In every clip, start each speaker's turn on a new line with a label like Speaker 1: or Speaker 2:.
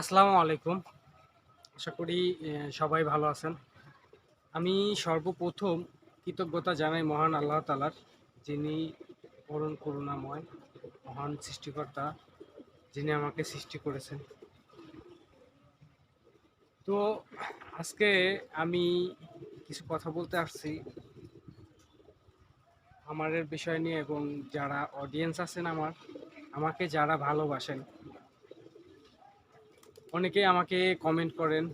Speaker 1: আসসালামু আলাইকুম। আশা করি সবাই ভালো আছেন। আমি সর্বপ্রথম কৃতজ্ঞতা জানাই মহান আল্লাহ তাআলার, যিনি পরম করুণাময়, মহান সৃষ্টিকর্তা, যিনি আমাকে সৃষ্টি করেছেন। তো আজকে আমি কিছু কথা বলতে আসছি আমাদের বিষয় নিয়ে, এবং যারা অডিয়েন্স আছেন আমাকে যারা ভালোবাসেন, অনেকেই আমাকে কমেন্ট করেন,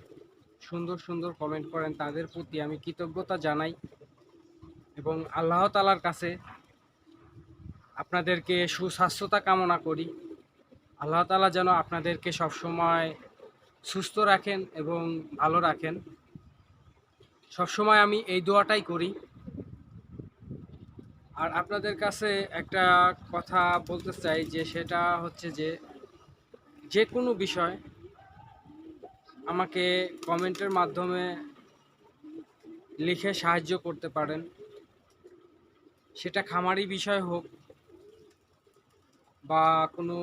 Speaker 1: সুন্দর সুন্দর কমেন্ট করেন, তাদের প্রতি আমি কৃতজ্ঞতা জানাই এবং আল্লাহ তাআলার কাছে আপনাদেরকে সুস্বাস্থ্যতা কামনা করি। আল্লাহ তাআলা যেন আপনাদেরকে সবসময় সুস্থ রাখেন এবং ভালো রাখেন। সবসময় আমি এই দোয়াটাই করি। আর আপনাদের কাছে একটা কথা বলতে চাই, যে সেটা হচ্ছে যে কোনো বিষয় আমাকে কমেন্টের মাধ্যমে লিখে সাহায্য করতে পারেন। সেটা খামারি বিষয় হোক বা কোনো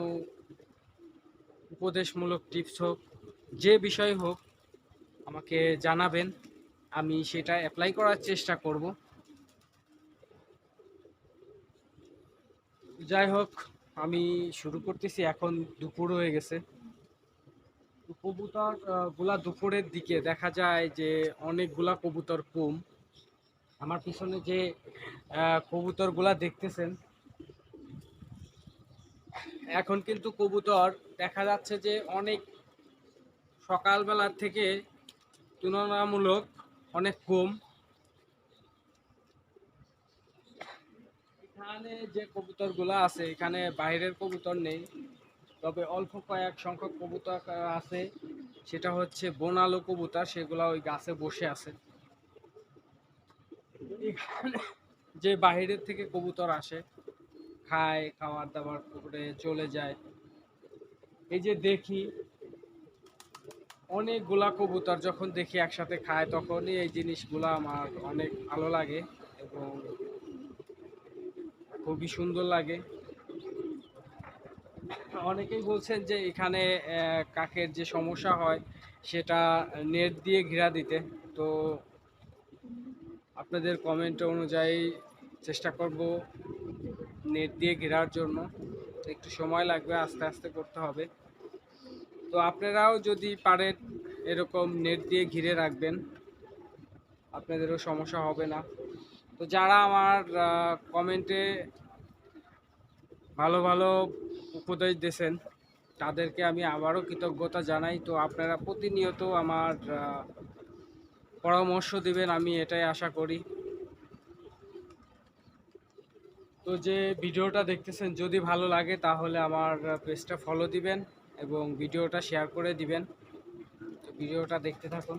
Speaker 1: উপদেশমূলক টিপস হোক, যে বিষয় হোক আমাকে জানাবেন। আমি সেটা অ্যাপ্লাই করার চেষ্টা করব। যাই হোক, আমি শুরু করতেছি। এখন দুপুর হয়ে গেছে। তো কবুতর গুলা দুপুরের দিকে দেখা যায় যে অনেকগুলা কবুতর কম। আমার পিছনে যে কবুতর গুলা দেখতেছেন, এখন কিন্তু কবুতর দেখা যাচ্ছে যে অনেক সকালবেলার থেকে তুলনামূলক অনেক কম। এখানে যে কবুতর গুলা আছে, এখানে বাইরের কবুতর নেই, তবে অল্প কয়েক সংখ্যক কবুতর আছে। সেটা হচ্ছে বনালো কবুতর, সেগুলা ওই গাছে বসে আছে। এখানে যে বাইরের থেকে কবুতর আসে, খায়, খাবার দাবার করে চলে যায়। এই যে দেখি অনেকগুলা কবুতর যখন দেখি একসাথে খায়, তখনই এই জিনিসগুলা আমার অনেক ভালো লাগে এবং খুবই সুন্দর লাগে। অনেকেই বলছেন যে এখানে কাকের যে সমস্যা হয় সেটা নেট দিয়ে ঘেরা দিতে। তো আপনাদের কমেন্ট অনুযায়ী চেষ্টা করব নেট দিয়ে ঘেরার জন্য। একটু সময় লাগবে, আস্তে আস্তে করতে হবে। তো আপনারাও যদি পারেন এরকম নেট দিয়ে ঘিরে রাখবেন, আপনাদেরও সমস্যা হবে না। তো যারা আমার কমেন্টে ভালো ভালো উপদেশ দিয়েছেন, তাদেরকে আমি আবারও কৃতজ্ঞতা জানাই। তো আপনারা প্রতিনিয়ত আমার পরামর্শ দিবেন, আমি এটাই আশা করি। তো যে ভিডিওটা দেখতেছেন, যদি ভালো লাগে তাহলে আমার পেজটা ফলো দিবেন এবং ভিডিওটা শেয়ার করে দিবেন। তো ভিডিওটা দেখতে থাকুন।